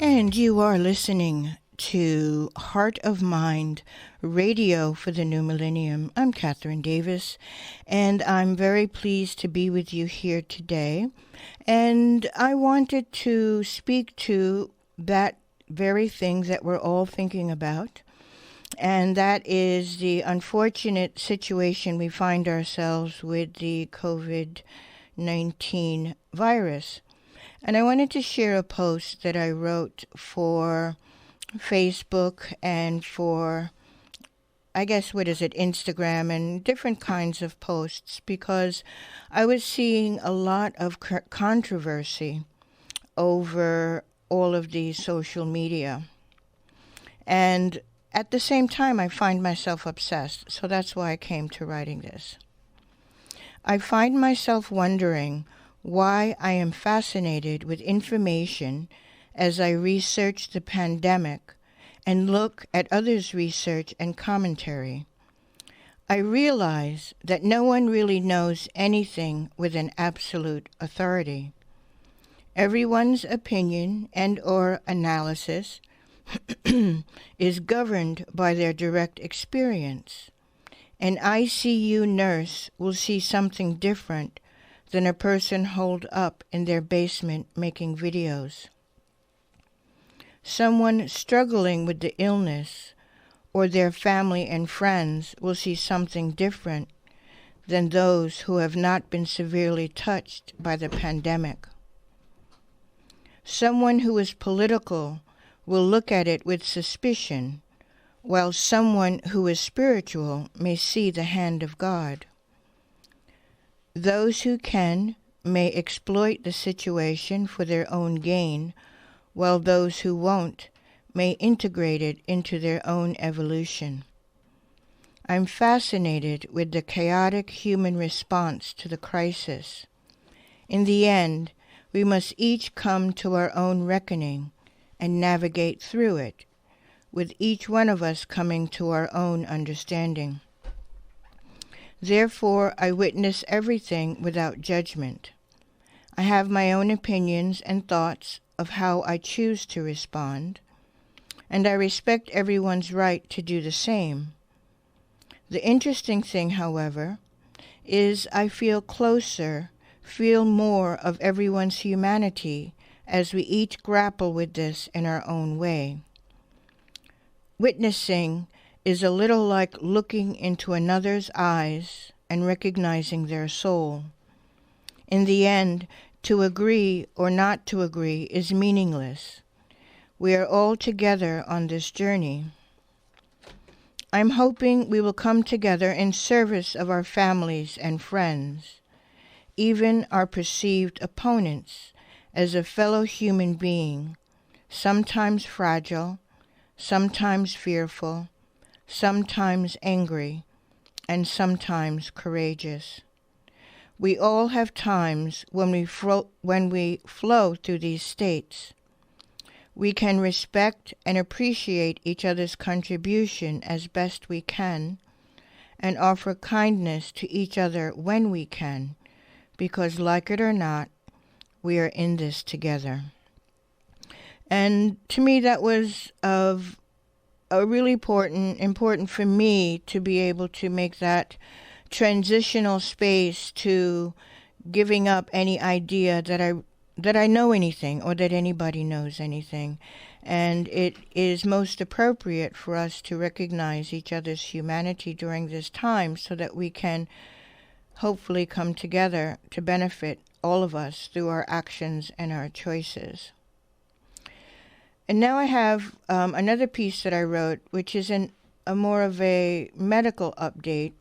And you are listening to Heart of Mind Radio for the New Millennium. I'm Kathryn Davis, and I'm very pleased to be with you here today. And I wanted to speak to that very thing that we're all thinking about, and that is the unfortunate situation we find ourselves with the COVID-19 virus. And I wanted to share a post that I wrote for Facebook and for, Instagram and different kinds of posts, because I was seeing a lot of controversy over all of these social media. And at the same time, I find myself obsessed, so that's why I came to writing this. I find myself wondering why I am fascinated with information as I research the pandemic and look at others' research and commentary. I realize that no one really knows anything with an absolute authority. Everyone's opinion and or analysis is governed by their direct experience. An ICU nurse will see something different than a person holed up in their basement making videos. Someone struggling with the illness or their family and friends will see something different than those who have not been severely touched by the pandemic. Someone who is political will look at it with suspicion, while someone who is spiritual may see the hand of God. Those who can may exploit the situation for their own gain, while those who won't may integrate it into their own evolution. I'm fascinated with the chaotic human response to the crisis. In the end, we must each come to our own reckoning and navigate through it, with each one of us coming to our own understanding. Therefore, I witness everything without judgment. I have my own opinions and thoughts of how I choose to respond, and I respect everyone's right to do the same. The interesting thing, however, is I feel more of everyone's humanity as we each grapple with this in our own way. Witnessing is a little like looking into another's eyes and recognizing their soul. In the end, to agree or not to agree is meaningless. We are all together on this journey. I'm hoping we will come together in service of our families and friends, even our perceived opponents, as a fellow human being, sometimes fragile, sometimes fearful, sometimes angry, and sometimes courageous. We all have times when we flow through these states. We can respect and appreciate each other's contribution as best we can, and offer kindness to each other when we can, because like it or not, we are in this together. And to me, that was of a really important for me to be able to make that transitional space to giving up any idea that I know anything or that anybody knows anything. And it is most appropriate for us to recognize each other's humanity during this time so that we can hopefully come together to benefit all of us through our actions and our choices. And now I have another piece that I wrote, which is a more of a medical update,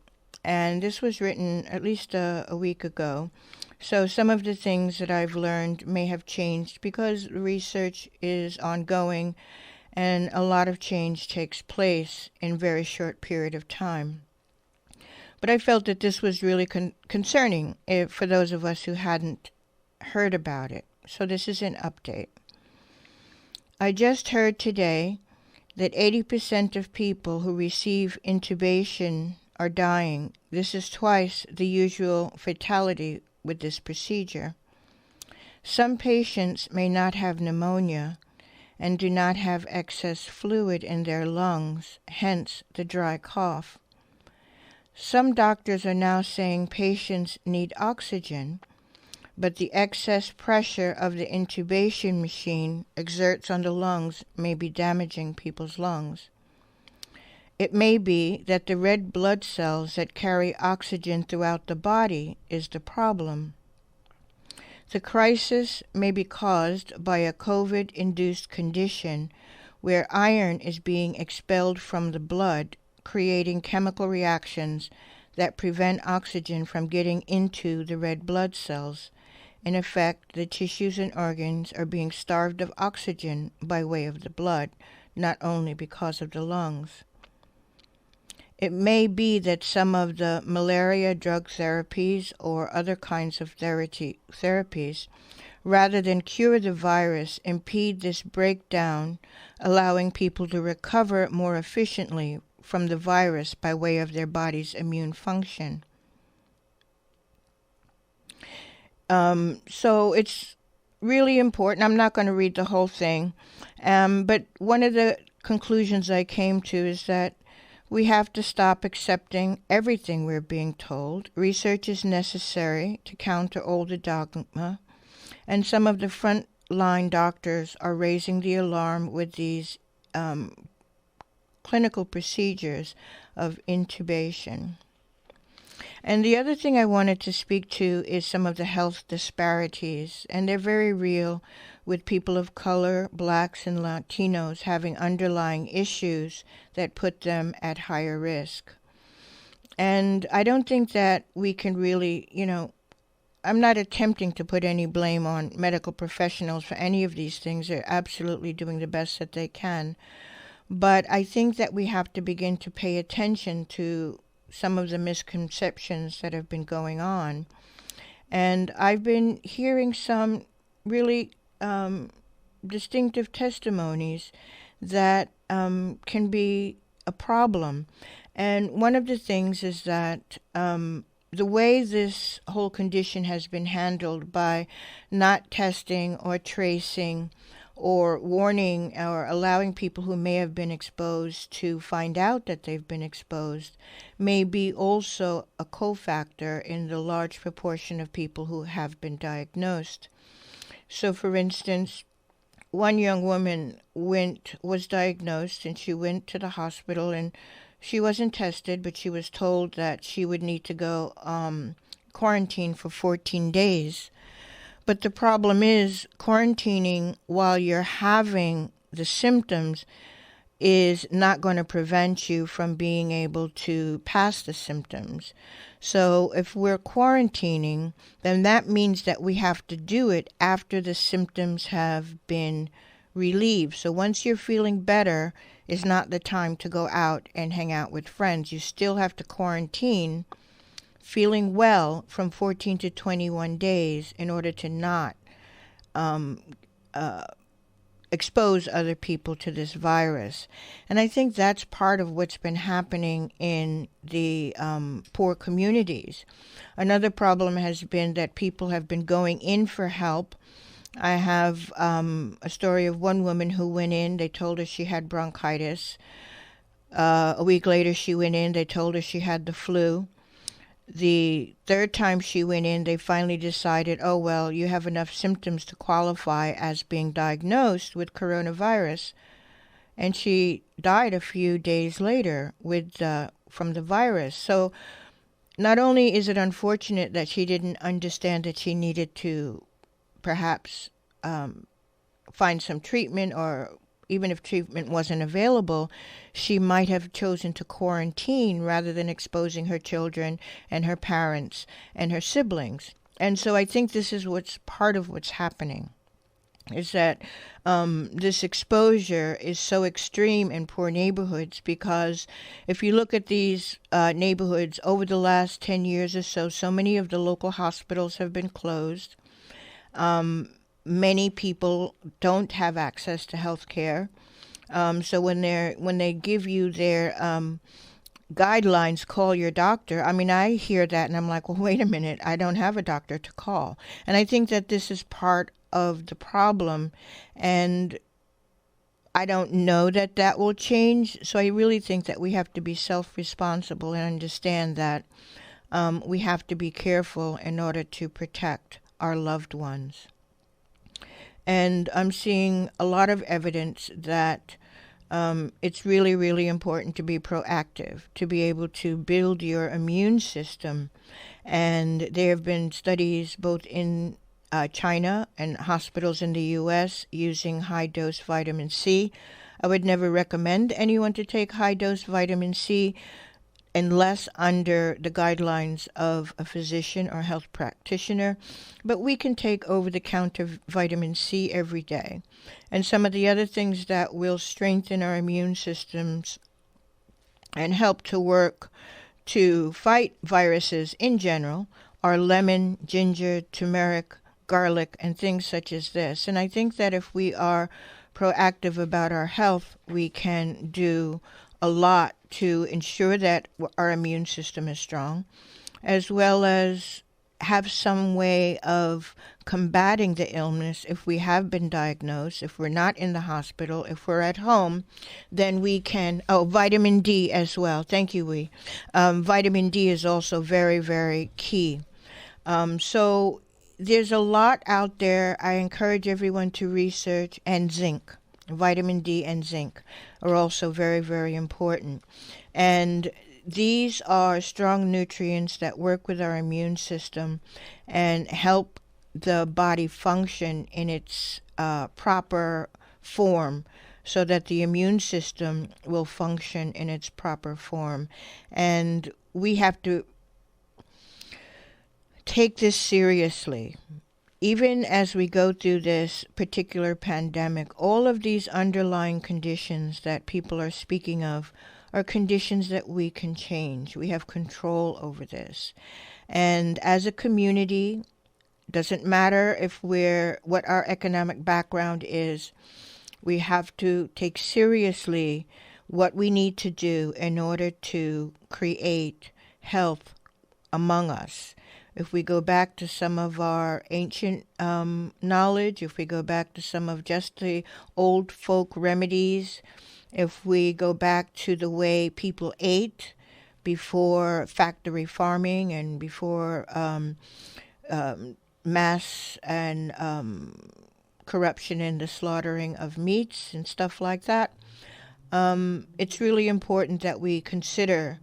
and this was written at least a week ago. So some of the things that I've learned may have changed because research is ongoing and a lot of change takes place in a very short period of time. But I felt that this was really concerning for those of us who hadn't heard about it. So this is an update. I just heard today that 80% of people who receive intubation are dying. This is twice the usual fatality with this procedure. Some patients may not have pneumonia, and do not have excess fluid in their lungs, hence the dry cough. Some doctors are now saying patients need oxygen, but the excess pressure of the intubation machine exerts on the lungs may be damaging people's lungs. It may be that the red blood cells that carry oxygen throughout the body is the problem. The crisis may be caused by a COVID-induced condition where iron is being expelled from the blood, creating chemical reactions that prevent oxygen from getting into the red blood cells. In effect, the tissues and organs are being starved of oxygen by way of the blood, not only because of the lungs. It may be that some of the malaria drug therapies or other kinds of therapies, rather than cure the virus, impede this breakdown, allowing people to recover more efficiently from the virus by way of their body's immune function. So it's really important. I'm not going to read the whole thing, but one of the conclusions I came to is that we have to stop accepting everything we're being told. Research is necessary to counter all the dogma, and some of the frontline doctors are raising the alarm with these clinical procedures of intubation. And the other thing I wanted to speak to is some of the health disparities, and they're very real, with people of color, blacks, and Latinos having underlying issues that put them at higher risk. And I don't think that we can really, I'm not attempting to put any blame on medical professionals for any of these things. They're absolutely doing the best that they can. But I think that we have to begin to pay attention to some of the misconceptions that have been going on. And I've been hearing some really distinctive testimonies that can be a problem. And one of the things is that the way this whole condition has been handled by not testing or tracing or warning or allowing people who may have been exposed to find out that they've been exposed may be also a cofactor in the large proportion of people who have been diagnosed. So, for instance, one young woman was diagnosed, and she went to the hospital, and she wasn't tested, but she was told that she would need to go quarantine for 14 days. But the problem is, quarantining while you're having the symptoms is not going to prevent you from being able to pass the symptoms. So if we're quarantining, then that means that we have to do it after the symptoms have been relieved. So once you're feeling better, is not the time to go out and hang out with friends. You still have to quarantine feeling well from 14 to 21 days in order to not expose other people to this virus. And I think that's part of what's been happening in the poor communities. Another problem has been that people have been going in for help. I have a story of one woman who went in. They told her she had bronchitis. A week later she went in. They told her she had the flu. The third time she went in, they finally decided, oh, well, you have enough symptoms to qualify as being diagnosed with coronavirus. And she died a few days later from the virus. So not only is it unfortunate that she didn't understand that she needed to perhaps find some treatment, or even if treatment wasn't available, she might have chosen to quarantine rather than exposing her children and her parents and her siblings. And so I think this is part of what's happening, is that this exposure is so extreme in poor neighborhoods, because if you look at these neighborhoods over the last 10 years or so, so many of the local hospitals have been closed. Many people don't have access to health care. So when they give you their guidelines, call your doctor. I mean, I hear that and I'm like, well, wait a minute, I don't have a doctor to call. And I think that this is part of the problem. And I don't know that that will change. So I really think that we have to be self-responsible and understand that we have to be careful in order to protect our loved ones. And I'm seeing a lot of evidence that it's really, really important to be proactive, to be able to build your immune system. And there have been studies both in China and hospitals in the U.S. using high-dose vitamin C. I would never recommend anyone to take high-dose vitamin C unless under the guidelines of a physician or health practitioner. But we can take over-the-counter vitamin C every day. And some of the other things that will strengthen our immune systems and help to work to fight viruses in general are lemon, ginger, turmeric, garlic, and things such as this. And I think that if we are proactive about our health, we can do a lot to ensure that our immune system is strong, as well as have some way of combating the illness if we have been diagnosed, if we're not in the hospital, if we're at home, then we can, vitamin D as well. Thank you, Wee. Vitamin D is also very, very key. So there's a lot out there. I encourage everyone to research, and zinc. Vitamin D and zinc are also very, very important. And these are strong nutrients that work with our immune system and help the body function in its proper form so that the immune system will function in its proper form. And we have to take this seriously. Even as we go through this particular pandemic, all of these underlying conditions that people are speaking of are conditions that we can change. We have control over this. And as a community, doesn't matter what our economic background is, we have to take seriously what we need to do in order to create health among us. If we go back to some of our ancient knowledge, if we go back to some of just the old folk remedies, if we go back to the way people ate before factory farming and before mass and corruption in the slaughtering of meats and stuff like that, it's really important that we consider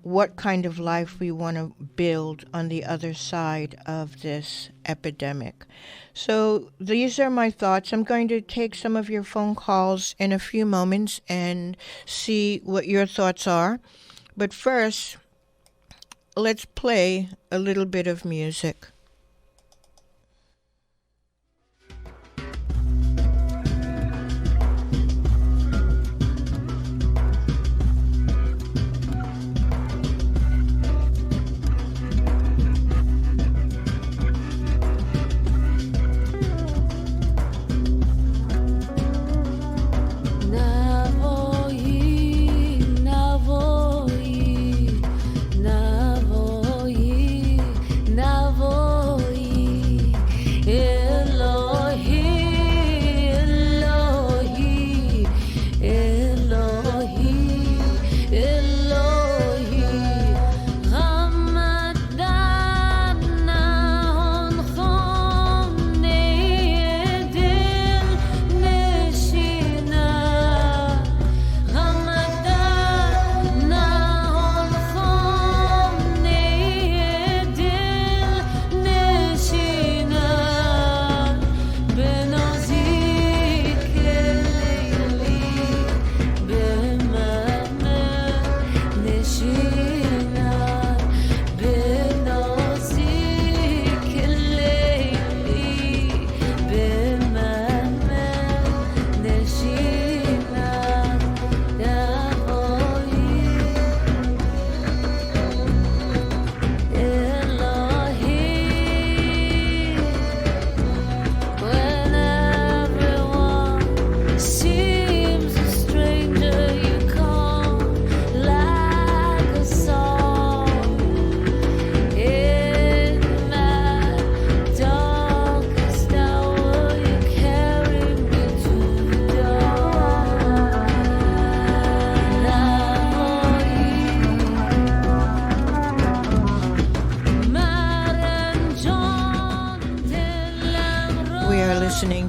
what kind of life we want to build on the other side of this epidemic. So these are my thoughts. I'm going to take some of your phone calls in a few moments and see what your thoughts are. But first, let's play a little bit of music. Navayee, Navayee, Navayee.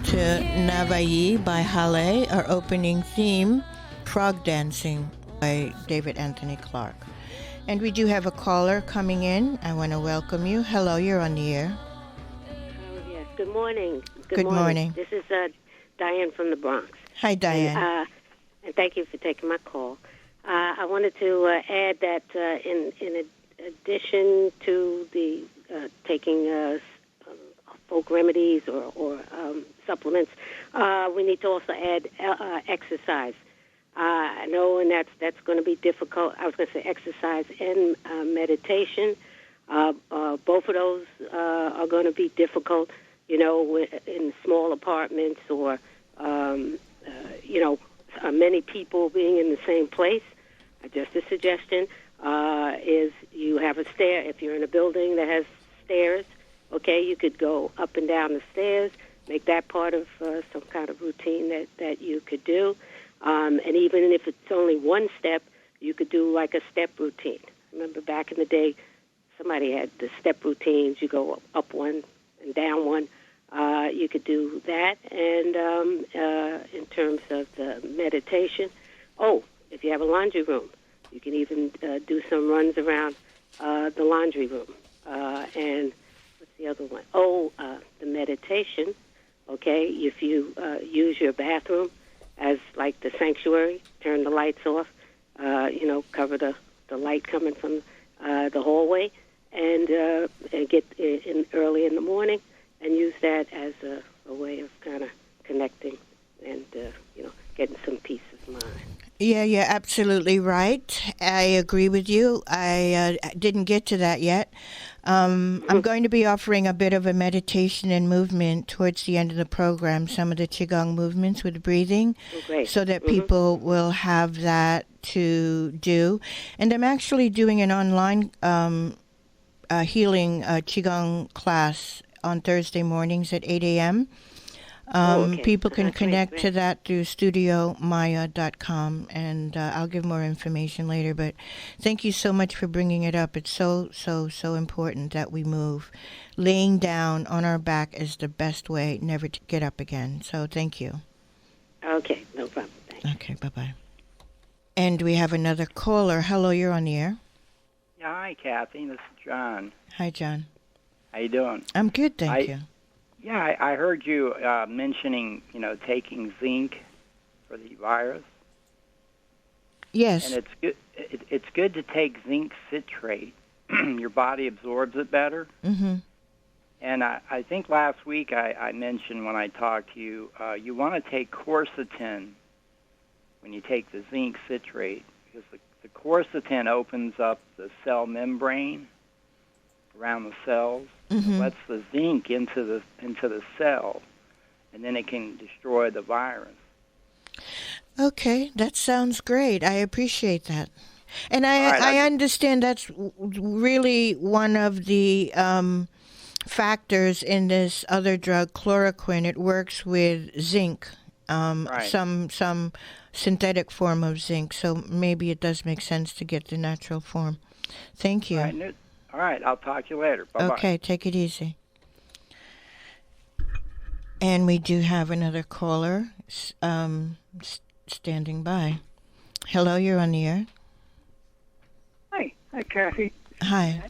to Navayee by Hale, our opening theme, Frog Dancing by David Anthony Clark. And we do have a caller coming in. I want to welcome you. Hello, you're on the air. Oh, yes. Good morning. Good morning. This is Diane from the Bronx. Hi, Diane. And thank you for taking my call. I wanted to add that in addition to the taking folk remedies or supplements, we need to also add exercise. I know, and that's going to be difficult. I was going to say exercise and meditation. Both of those are going to be difficult, in small apartments or, many people being in the same place. Just a suggestion is you have a stair. If you're in a building that has stairs, okay, you could go up and down the stairs, make that part of some kind of routine that you could do. And even if it's only one step, you could do like a step routine. Remember back in the day, somebody had the step routines. You go up one and down one. You could do that. And in terms of the meditation, if you have a laundry room, you can even do some runs around the laundry room. And what's the other one? The meditation. Okay, if you use your bathroom as like the sanctuary, turn the lights off, cover the light coming from the hallway, and get in early in the morning and use that as a way of kind of connecting and, getting some peace of mind. Yeah, you're absolutely right. I agree with you. I didn't get to that yet. I'm going to be offering a bit of a meditation and movement towards the end of the program, some of the Qigong movements with breathing, so that people will have that to do. And I'm actually doing an online healing Qigong class on Thursday mornings at 8 a.m. People can connect to that through studiomaya.com, and I'll give more information later. But thank you so much for bringing it up. It's so important that we move. Laying down on our back is the best way never to get up again. So thank you. Okay, no problem. Thanks. Okay, bye-bye. And we have another caller. Hello, you're on the air. Yeah, hi, Kathy. This is John. Hi, John. How you doing? I'm good, thank you. Yeah, I heard you mentioning, taking zinc for the virus. Yes. And it's good. It's good to take zinc citrate. Your body absorbs it better. Mm-hmm. And I think last week I mentioned when I talked to you, you want to take quercetin when you take the zinc citrate, because the quercetin opens up the cell membrane around the cells. Mm-hmm. Lets the zinc into the cell, and then it can destroy the virus. Okay, that sounds great. I appreciate that. And I understand that's really one of the factors in this other drug, chloroquine. It works with zinc, some synthetic form of zinc, so maybe it does make sense to get the natural form. Thank you. All right, I'll talk to you later. Bye-bye. Okay, take it easy. And we do have another caller standing by. Hello, you're on the air. Hi, Kathy. Hi.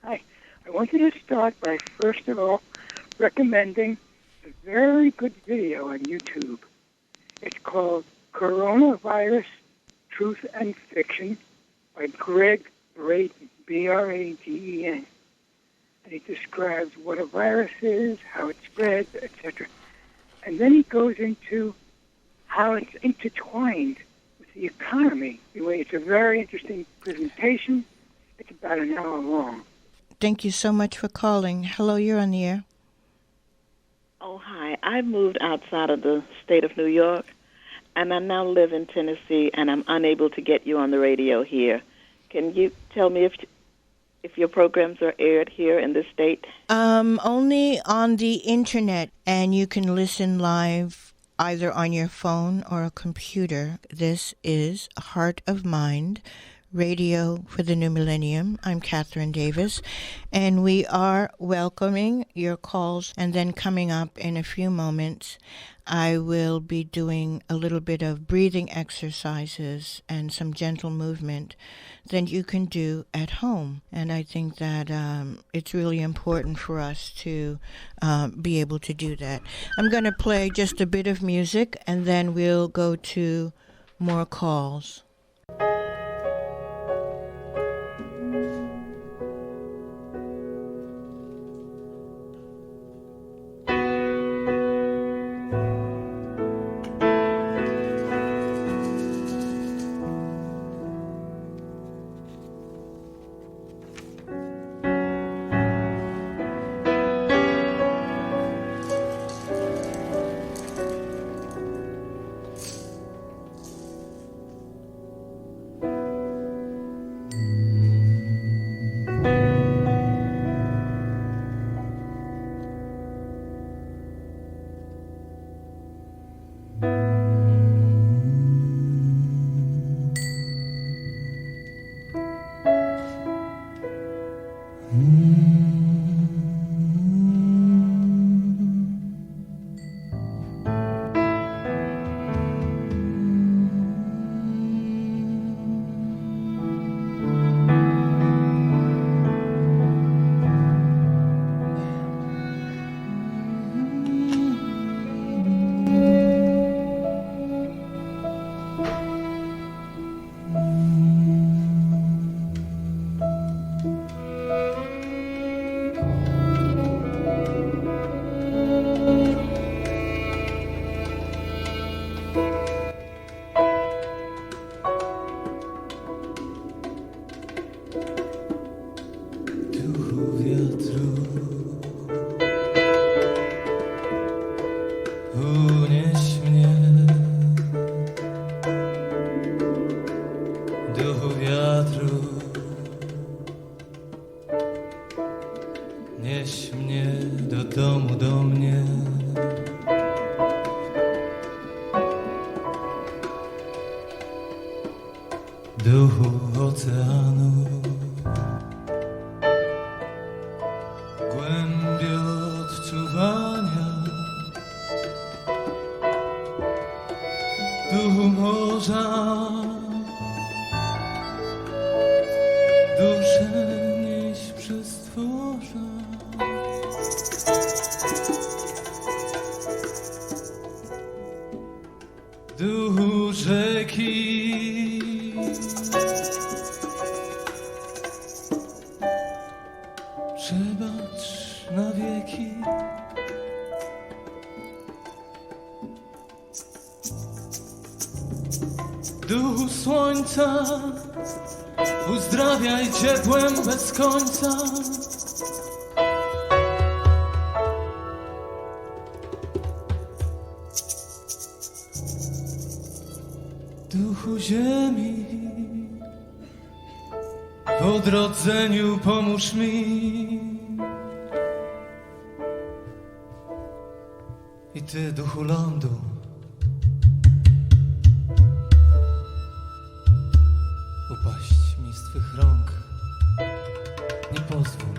Hi. I wanted to start by, first of all, recommending a very good video on YouTube. It's called Coronavirus, Truth and Fiction by Greg Braden. Braden, and he describes what a virus is, how it spreads, etc. And then he goes into how it's intertwined with the economy. Anyway, it's a very interesting presentation. It's about an hour long. Thank you so much for calling. Hello, you're on the air. Oh, hi. I moved outside of the state of New York, and I now live in Tennessee, and I'm unable to get you on the radio here. Can you tell me if your programs are aired here in this state? Only on the internet, and you can listen live either on your phone or a computer. This is Heart of Mind Radio for the New Millennium. I'm Kathryn Davis, and we are welcoming your calls. And then coming up in a few moments, I will be doing a little bit of breathing exercises and some gentle movement that you can do at home. And I think that it's really important for us to be able to do that. I'm going to play just a bit of music, and then we'll go to more calls. Duchu słońca, uzdrawiaj ciepłem bez końca. Duchu ziemi, w odrodzeniu pomóż mi. I ty, duchu lądu, upaść mi z twych rąk nie pozwól.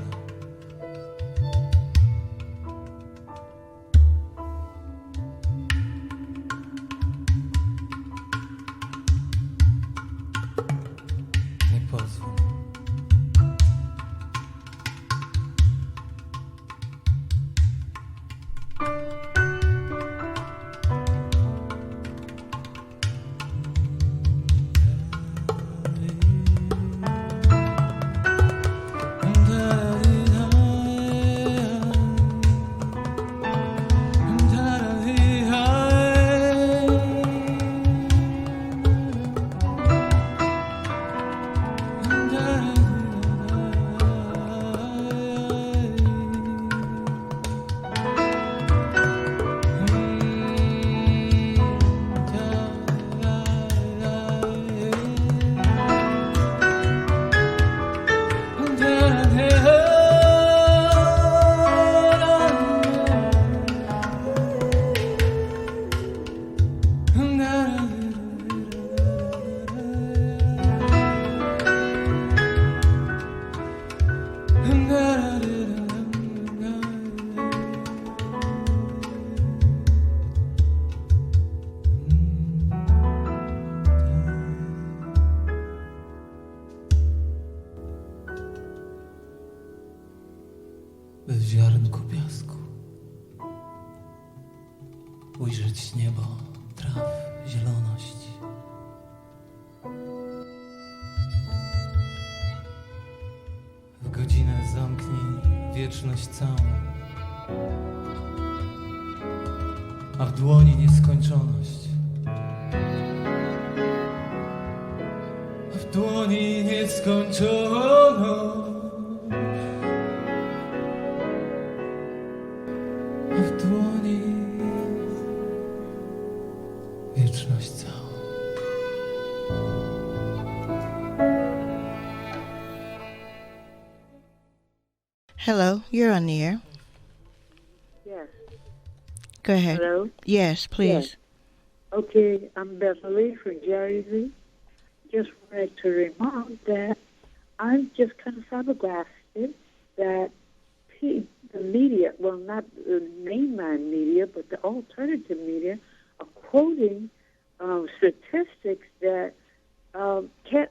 Nie pozwól. ujrzeć niebo, traw, zieloność. W godzinę zamknij wieczność całą, a w dłoni nieskończoność. A w dłoni nieskończoność. A w dłoni wieczność całą. Hello, you're on the air. Yes. Go ahead. Hello? Yes, please. Yes. Okay, I'm Beverly from Jersey. Just wanted to remark that I'm just kind of flabbergasted that the media, well, not the mainline media, but the alternative media, are quoting statistics that can't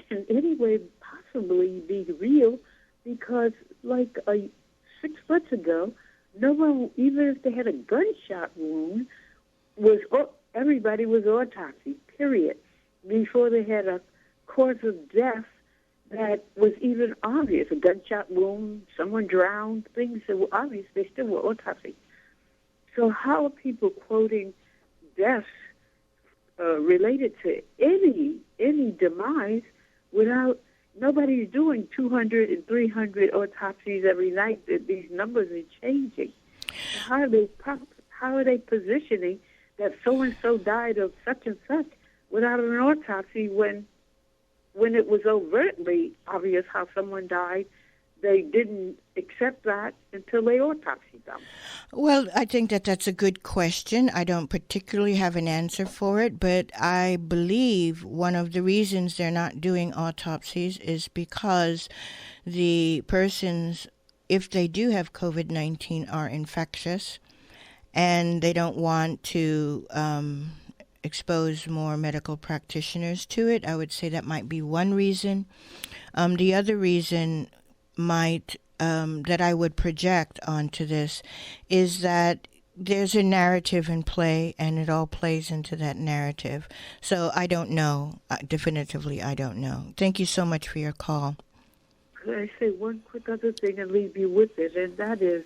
in any way possibly be real, because like 6 months ago, no one, even if they had a gunshot wound, everybody was autopsy, period, before they had a cause of death that was even obvious. A gunshot wound, someone drowned, things that were obvious, they still were autopsy. So how are people quoting deaths related to any demise without nobody's doing 200 and 300 autopsies every night? These numbers are changing. How are they positioning that so-and-so died of such and such without an autopsy when it was overtly obvious how someone died? They didn't accept that until they autopsied them. Well, I think that's a good question. I don't particularly have an answer for it, but I believe one of the reasons they're not doing autopsies is because the persons, if they do have COVID-19, are infectious, and they don't want to expose more medical practitioners to it. I would say that might be one reason. The other reason that I would project onto this is that there's a narrative in play, and it all plays into that narrative. So I don't know. Definitively, I don't know. Thank you so much for your call. Could I say one quick other thing and leave you with it? And that is,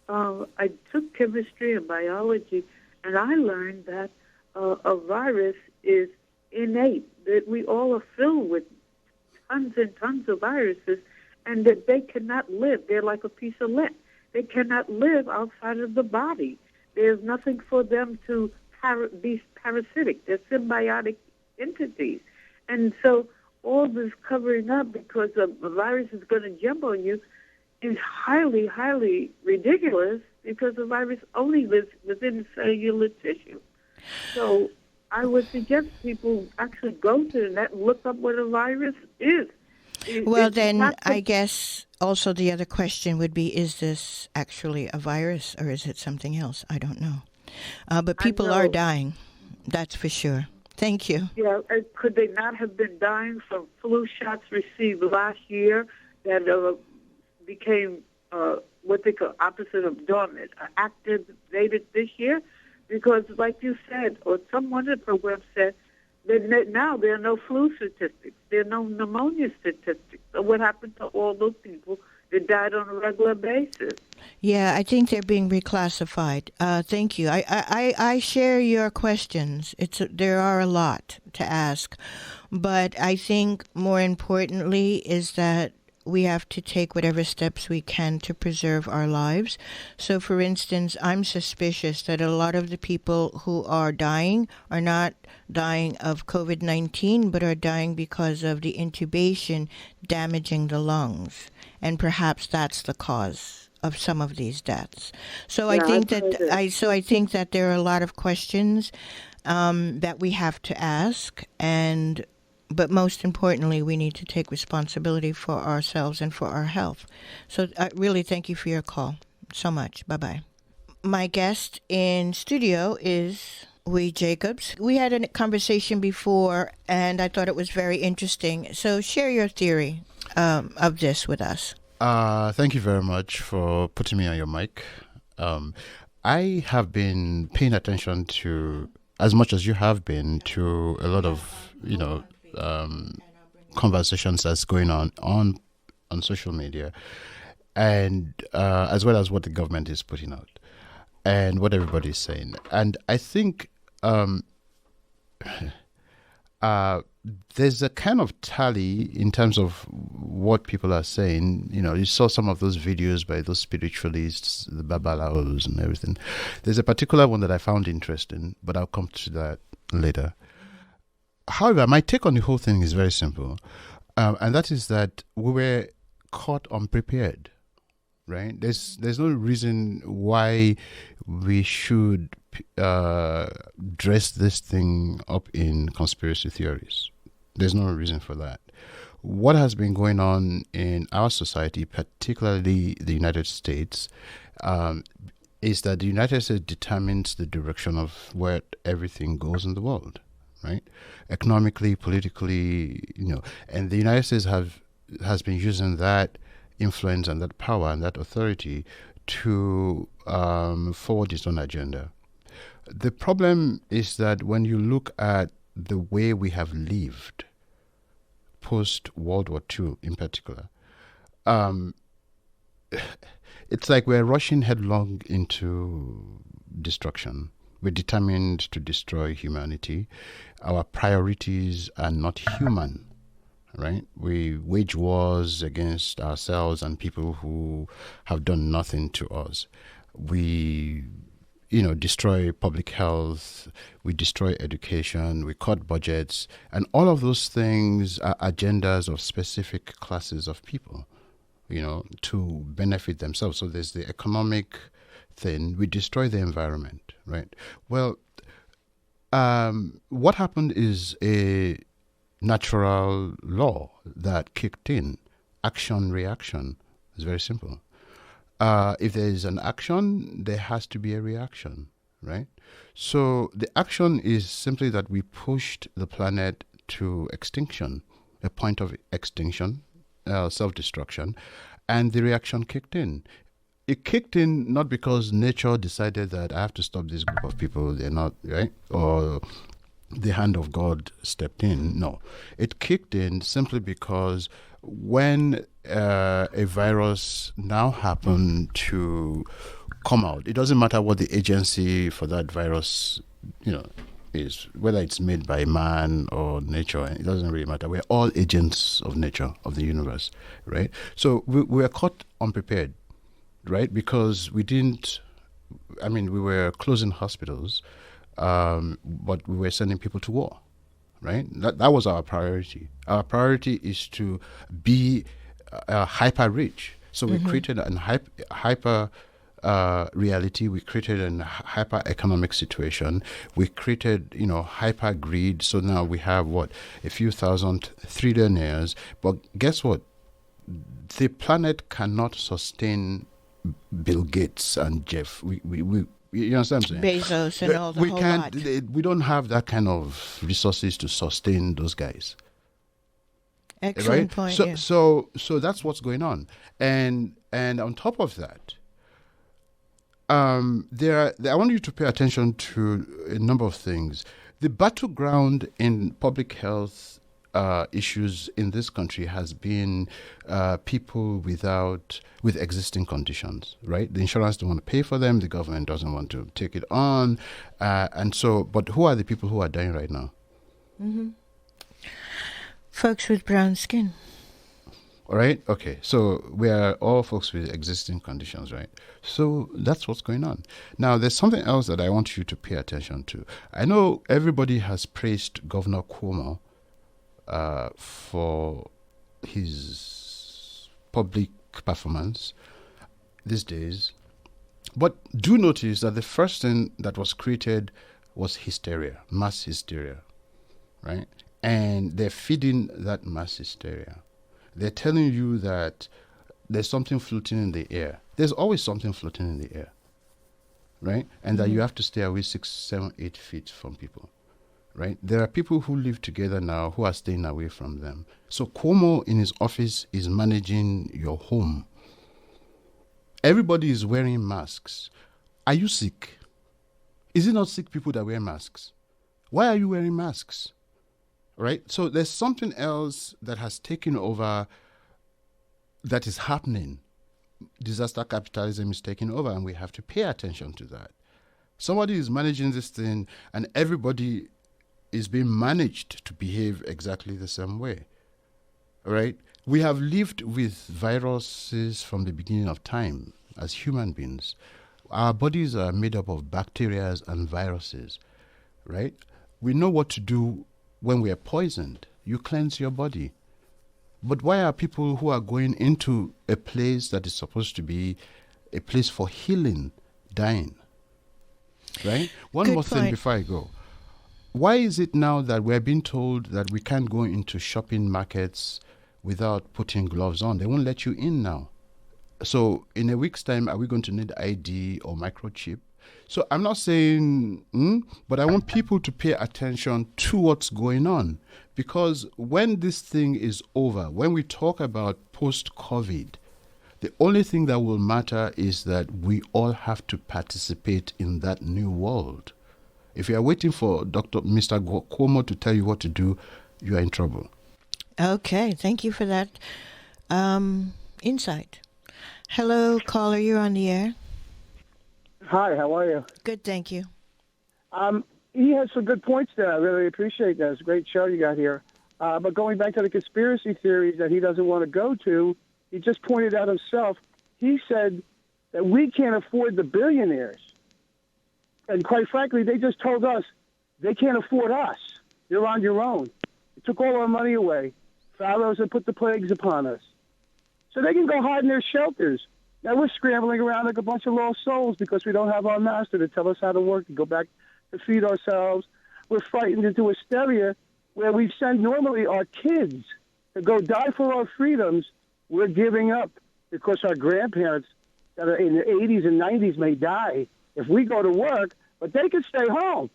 I took chemistry and biology, and I learned that a virus is innate, that we all are filled with tons and tons of viruses, and that they cannot live. They're like a piece of lint. They cannot live outside of the body. There's nothing for them to be parasitic. They're symbiotic entities. And so all this covering up because a virus is going to jump on you is highly, highly ridiculous, because the virus only lives within cellular tissue. So I would suggest people actually go to the net and look up what a virus is. Well, then I guess also the other question would be, is this actually a virus or is it something else? I don't know. But people are dying. That's for sure. Thank you. Yeah, could they not have been dying from flu shots received last year that became what they call opposite of dormant, activated this year? Because like you said, or someone in the program said, that now there are no flu statistics. There are no pneumonia statistics. So what happened to all those people that died on a regular basis? Yeah, I think they're being reclassified. Thank you. I share your questions. There are a lot to ask. But I think more importantly is that we have to take whatever steps we can to preserve our lives. So, for instance, I'm suspicious that a lot of the people who are dying are not dying of COVID-19, but are dying because of the intubation damaging the lungs. And perhaps that's the cause of some of these deaths. So I think that there are a lot of questions that we have to ask, but most importantly, we need to take responsibility for ourselves and for our health. So I really thank you for your call so much. Bye-bye. My guest in studio is Wuji Jacobs. We had a conversation before, and I thought it was very interesting. So share your theory of this with us. Thank you very much for putting me on your mic. I have been paying attention to, as much as you have been, to a lot of, conversations that's going on social media, and as well as what the government is putting out and what everybody is saying. And I think there's a kind of tally in terms of what people are saying. You saw some of those videos by those spiritualists, the Babalaos and everything. There's a particular one that I found interesting, but I'll come to that later. However, my take on the whole thing is very simple, and that is that we were caught unprepared. Right? There's no reason why we should dress this thing up in conspiracy theories. There's no reason for that. What has been going on in our society, particularly the United States, is that the United States determines the direction of where everything goes in the world, right? Economically, politically, and the United States has been using that influence and that power and that authority to forward its own agenda. The problem is that when you look at the way we have lived post World War II in particular, it's like we're rushing headlong into destruction. We're determined to destroy humanity. Our priorities are not human. Right? We wage wars against ourselves and people who have done nothing to us. We, destroy public health. We destroy education. We cut budgets. And all of those things are agendas of specific classes of people, to benefit themselves. So there's the economic thing. We destroy the environment, right? Well, what happened is a natural law that kicked in. Action, reaction. It's very simple. If there is an action, there has to be a reaction, right? So the action is simply that we pushed the planet to extinction, a point of extinction, self-destruction, and the reaction kicked in. It kicked in not because nature decided that I have to stop this group of people, they're not, right? Or the hand of God stepped in. No, it kicked in simply because when a virus now happened to come out, it doesn't matter what the agency for that virus, is, whether it's made by man or nature, it doesn't really matter. We're all agents of nature, of the universe, right? So we were caught unprepared, right? Because we were closing hospitals, but we were sending people to war, right? That was our priority. Our priority is to be hyper rich. So we created an hyper reality. We created a hyper economic situation. We created, hyper greed. So now we have a few thousand trillionaires. But guess what? The planet cannot sustain Bill Gates and Jeff. You understand what I'm saying? Bezos and all the whole lot. We don't have that kind of resources to sustain those guys. Excellent point. So, yeah. so that's what's going on, and on top of that, I want you to pay attention to a number of things. The battleground in public health issues in this country has been people with existing conditions, right? The insurance don't want to pay for them. The government doesn't want to take it on. And so, but who are the people who are dying right now? Mm-hmm. Folks with brown skin. All right? Okay. So we are all folks with existing conditions, right? So that's what's going on. Now, there's something else that I want you to pay attention to. I know everybody has praised Governor Cuomo for his public performance these days. But do notice that the first thing that was created was hysteria, mass hysteria, right? And they're feeding that mass hysteria. They're telling you that there's something floating in the air. There's always something floating in the air, right? And that you have to stay away 6, 7, 8 feet from people. Right? There are people who live together now who are staying away from them. So Cuomo in his office is managing your home. Everybody is wearing masks. Are you sick? Is it not sick people that wear masks? Why are you wearing masks? Right? So there's something else that has taken over that is happening. Disaster capitalism is taking over, and we have to pay attention to that. Somebody is managing this thing, and everybody is being managed to behave exactly the same way. Right? We have lived with viruses from the beginning of time as human beings. Our bodies are made up of bacteria and viruses. Right? We know what to do when we are poisoned. You cleanse your body. But why are people who are going into a place that is supposed to be a place for healing dying? Right? One more thing before I go. Why is it now that we're being told that we can't go into shopping markets without putting gloves on? They won't let you in now. So in a week's time, are we going to need ID or microchip? So I'm not saying, but I want people to pay attention to what's going on. Because when this thing is over, when we talk about post-COVID, the only thing that will matter is that we all have to participate in that new world. If you are waiting for Mr. Cuomo to tell you what to do, you are in trouble. Okay, thank you for that insight. Hello, caller, you're on the air. Hi, how are you? Good, thank you. He has some good points there. I really appreciate that. It's a great show you got here. But going back to the conspiracy theories that he doesn't want to go to, he just pointed out himself. He said that we can't afford the billionaires. And quite frankly, they just told us they can't afford us. You're on your own. They took all our money away. Pharaohs have put the plagues upon us. So they can go hide in their shelters. Now we're scrambling around like a bunch of lost souls because we don't have our master to tell us how to work, to go back to feed ourselves. We're frightened into hysteria where we send normally our kids to go die for our freedoms. We're giving up because our grandparents that are in the 80s and 90s may die if we go to work, but they can stay home.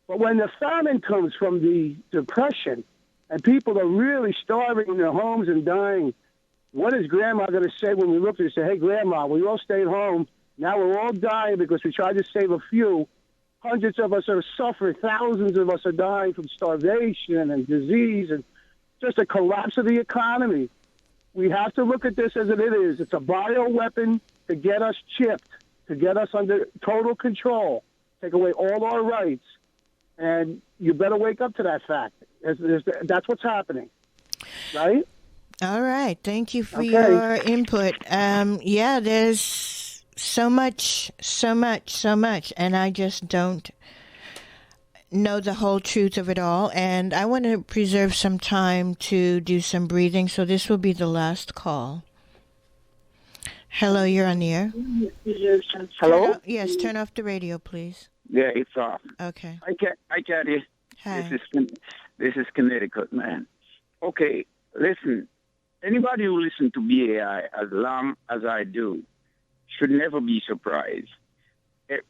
But when the famine comes from the depression and people are really starving in their homes and dying, what is Grandma going to say when we look at her and say, hey, Grandma, we all stayed home. Now we're all dying because we tried to save a few. Hundreds of us are suffering. Thousands of us are dying from starvation and disease and just a collapse of the economy. We have to look at this as it is. It's a bioweapon to get us chipped, to get us under total control, take away all our rights. And you better wake up to that fact. That's what's happening, right? All right. Thank you for your input. Yeah, there's so much, and I just don't know the whole truth of it all. And I want to preserve some time to do some breathing, so this will be the last call. Hello, you're on the air. Hello? Yes, turn off the radio, please. Yeah, it's off. Okay. I got you. Hi. This is Connecticut, man. Okay, listen. Anybody who listens to BAI as long as I do should never be surprised.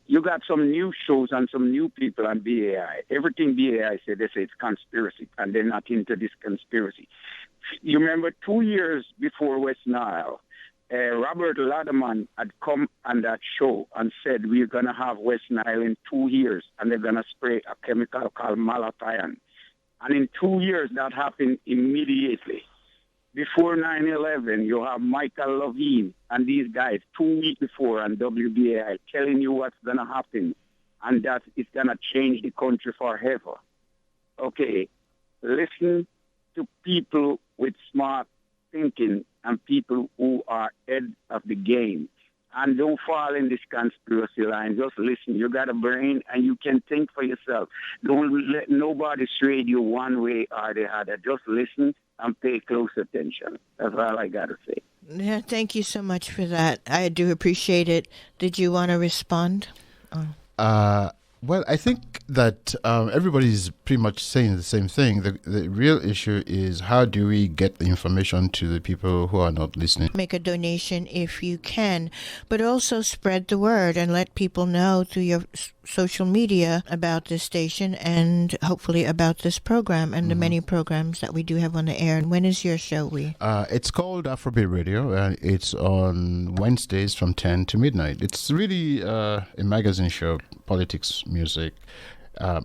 You got some new shows and some new people on BAI. Everything BAI say, they say it's conspiracy, and they're not into this conspiracy. You remember 2 years before West Nile, Robert Laderman had come on that show and said we're going to have West Nile in 2 years, and they're going to spray a chemical called malathion. And in 2 years, that happened immediately. Before 9/11, you have Michael Levine and these guys 2 weeks before on WBAI telling you what's going to happen and that it's going to change the country forever. Okay, listen to people with smart thinking and people who are ahead of the game. And don't fall in this conspiracy line. Just listen. You got a brain and you can think for yourself. Don't let nobody sway you one way or the other. Just listen and pay close attention. That's all I got to say. Yeah, thank you so much for that. I do appreciate it. Did you want to respond? Well, I think that everybody's pretty much saying the same thing. The real issue is how do we get the information to the people who are not listening? Make a donation if you can, but also spread the word and let people know through your social media about this station and hopefully about this program and the many programs that we do have on the air. And when is your show, It's called Afrobeat Radio, and it's on Wednesdays from 10 to midnight. It's really a magazine show, politics, music.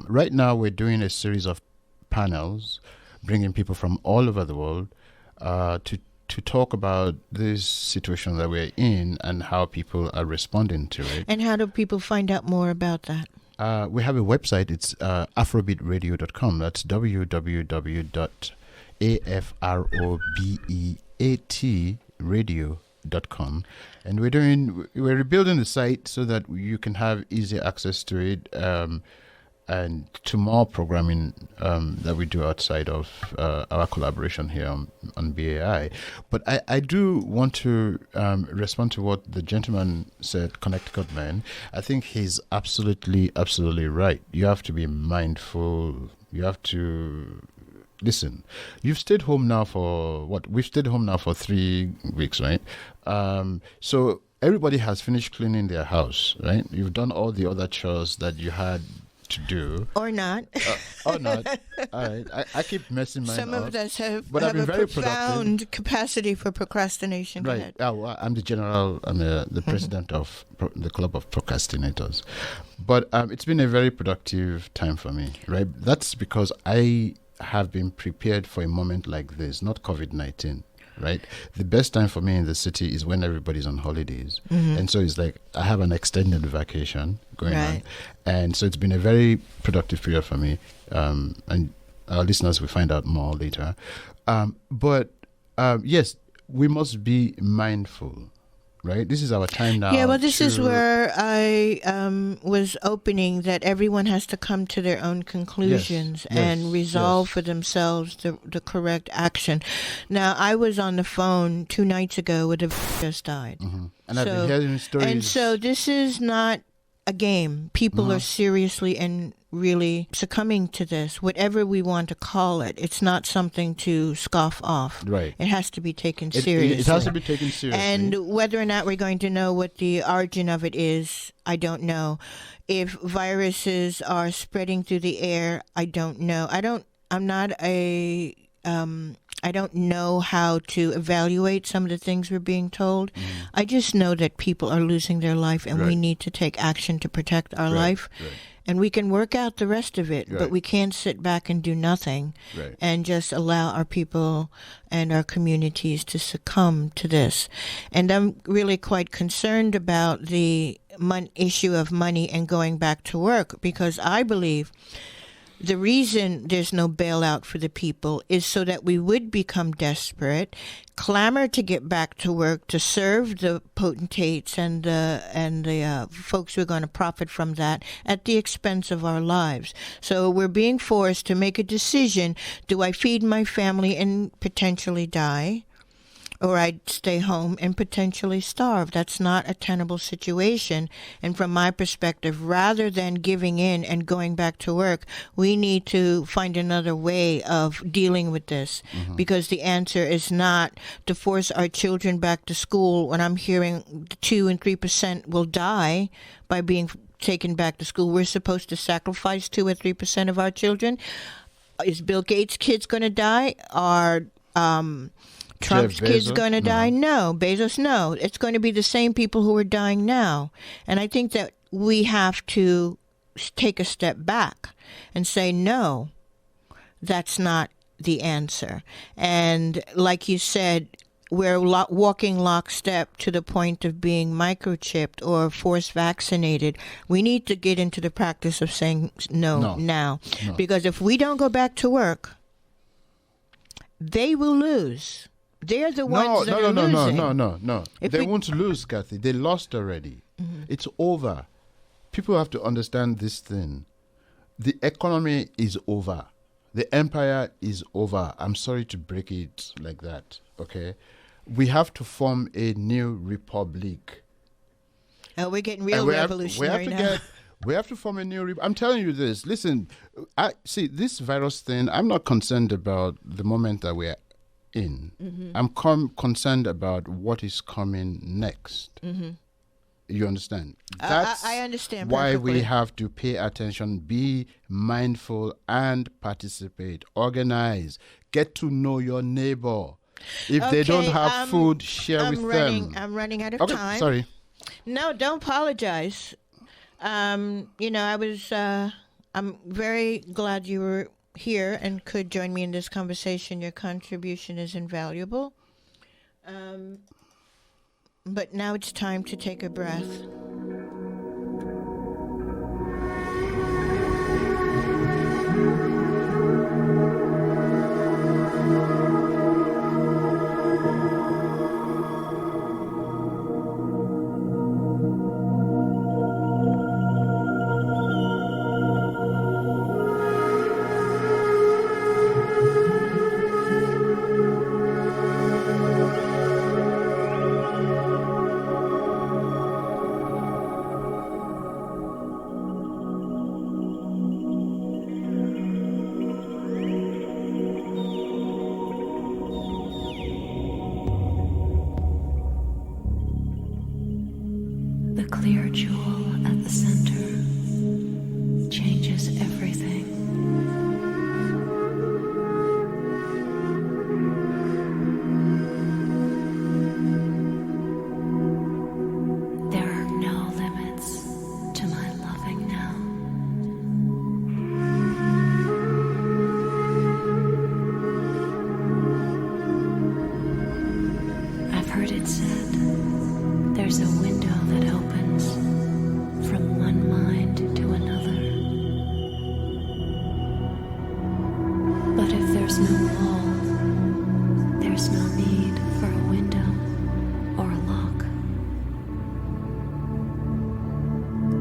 Right now, we're doing a series of panels, bringing people from all over the world to talk about this situation that we're in and how people are responding to it. And how do people find out more about that? We have a website. It's afrobeatradio.com. That's www.afrobeatradio.com. And we're rebuilding the site so that you can have easy access to it, and to more programming that we do outside of our collaboration here on BAI. But I do want to respond to what the gentleman said, Connecticut man. I think he's absolutely right. You have to be mindful. You have to listen. You've stayed home now for what? We've stayed home now for 3 weeks, right? So everybody has finished cleaning their house, right? You've done all the other chores that you had to do, or not. Or not. All right. I keep messing mine Some up. of us have been a very profound capacity for procrastination. Go right. ahead. I'm the general. I'm the president of the Club of Procrastinators. But it's been a very productive time for me. Right. That's because I have been prepared for a moment like this, not COVID-19. Right, the best time for me in the city is when everybody's on holidays, and so it's like I have an extended vacation going on, and so it's been a very productive period for me. And our listeners will find out more later. But yes, we must be mindful. Right, this is our time now. Yeah, well, this is where I was opening that everyone has to come to their own conclusions and resolve for themselves the correct action. Now, I was on the phone 2 nights ago with a just died. And I've been hearing stories. And so this is not a game. People are seriously and really succumbing to this, whatever we want to call it. It's not something to scoff off. Right. It has to be taken seriously. It has to be taken seriously. And whether or not we're going to know what the origin of it is, I don't know. If viruses are spreading through the air, I don't know. I don't know how to evaluate some of the things we're being told. I just know that people are losing their life, and we need to take action to protect our life. And we can work out the rest of it, but we can't sit back and do nothing and just allow our people and our communities to succumb to this. And I'm really quite concerned about the issue of money and going back to work, because I believe the reason there's no bailout for the people is so that we would become desperate, clamor to get back to work, to serve the potentates and the folks who are going to profit from that at the expense of our lives. So we're being forced to make a decision. Do I feed my family and potentially die? Or I'd stay home and potentially starve. That's not a tenable situation. And from my perspective, rather than giving in and going back to work, we need to find another way of dealing with this, because the answer is not to force our children back to school when I'm hearing 2 and 3% will die by being taken back to school. We're supposed to sacrifice 2 or 3% of our children. Is Bill Gates' kids going to die? Are Trump's kids going to die? No. Bezos, no. It's going to be the same people who are dying now. And I think that we have to take a step back and say, no, that's not the answer. And like you said, we're walking lockstep to the point of being microchipped or force vaccinated. We need to get into the practice of saying no now. No. Because if we don't go back to work, they will lose. They're the ones that are losing. No. They won't lose, Kathy. They lost already. It's over. People have to understand this thing. The economy is over. The empire is over. I'm sorry to break it like that, okay? We have to form a new republic. Oh, we're getting real revolutionary now. We have to form a new... I'm telling you this. Listen, this virus thing, I'm not concerned about the moment that we're in. I'm concerned about what is coming next. You understand? That's I understand why perfectly. we have to pay attention, be mindful, and participate. Organize. Get to know your neighbor. If they don't have food, share with them. I'm running out of Okay, time. sorry. No, don't apologize. I'm very glad you were here and could join me in this conversation. Your contribution is invaluable. But now it's time to take a breath. The clear jewel at the center changes everything. There are no limits to my loving now. I've heard it said there's a window that opens from one mind to another. But if there's no wall, there's no need for a window or a lock.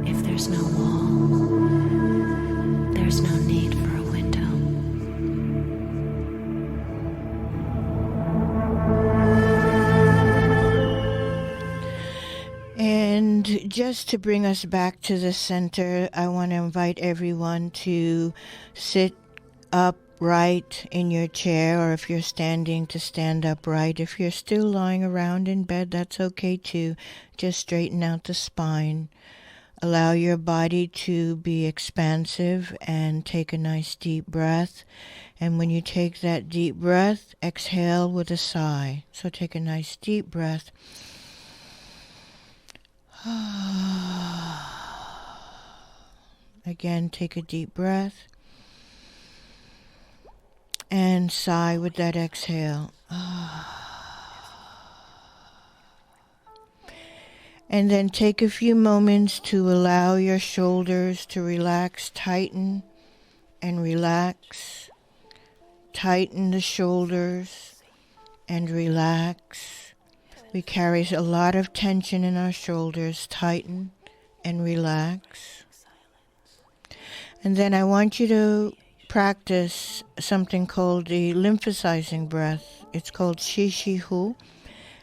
If there's no wall, there's no need for a window. And just to bring us back to the center, I want to invite everyone to sit upright in your chair, or if you're standing, to stand upright. If you're still lying around in bed, that's okay too. Just straighten out the spine. Allow your body to be expansive and take a nice deep breath. And when you take that deep breath, exhale with a sigh. So take a nice deep breath. Again, take a deep breath and sigh with that exhale. And then take a few moments to allow your shoulders to relax, tighten and relax. Tighten the shoulders and relax. We carry a lot of tension in our shoulders. Tighten and relax. And then I want you to practice something called the lymphosizing breath. It's called Shi-Shi-Hu,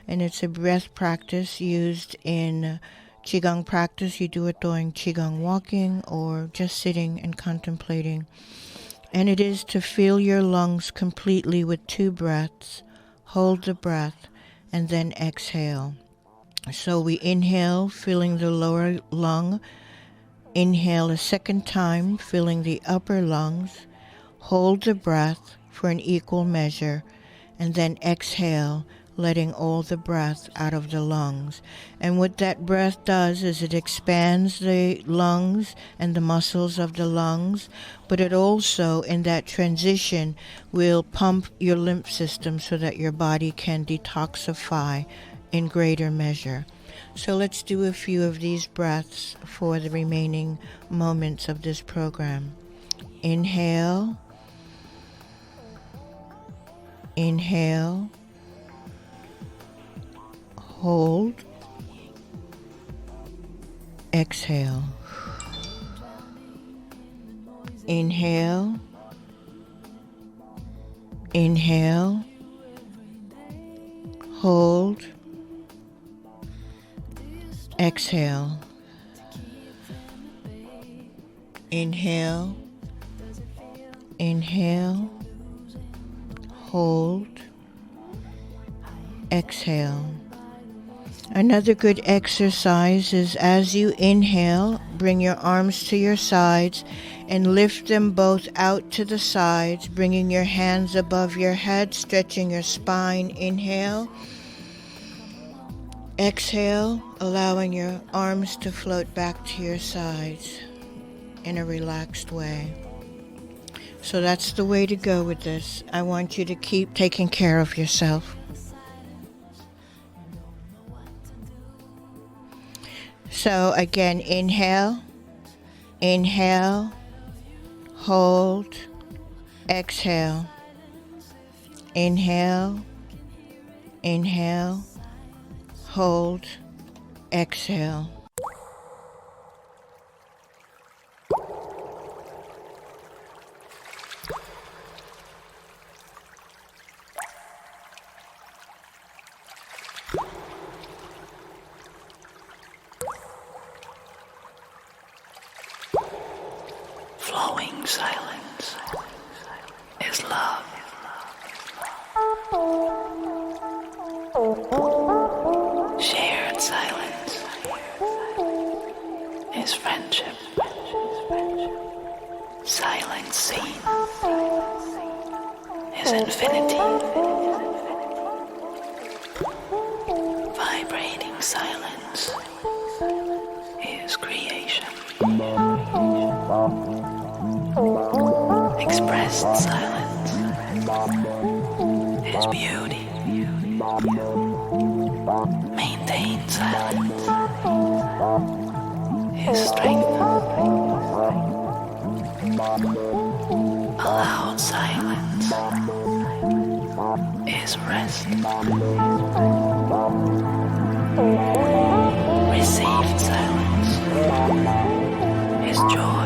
and it's a breath practice used in Qigong practice. You do it during Qigong walking or just sitting and contemplating. And it is to fill your lungs completely with 2 breaths. Hold the breath and then exhale. So we inhale, filling the lower lung. Inhale a second time, filling the upper lungs. Hold the breath for an equal measure, and then exhale, letting all the breath out of the lungs. And what that breath does is it expands the lungs and the muscles of the lungs, but it also, in that transition, will pump your lymph system so that your body can detoxify in greater measure. So let's do a few of these breaths for the remaining moments of this program. Inhale. Inhale. Hold. Exhale. Inhale. Inhale. Hold. Exhale. Inhale. Inhale. Hold. Exhale. Another good exercise is as you inhale, bring your arms to your sides and lift them both out to the sides, bringing your hands above your head, stretching your spine. Inhale. Exhale, allowing your arms to float back to your sides in a relaxed way. So that's the way to go with this. I want you to keep taking care of yourself. So again, inhale, inhale, hold, exhale, inhale, inhale, hold, exhale. Flowing silence is love. Shared silence is friendship. Silent seen is infinity. Vibrating silence is creation. Expressed silence is beauty. Maintained silence is strength. Allowed silence is rest. Received silence is joy.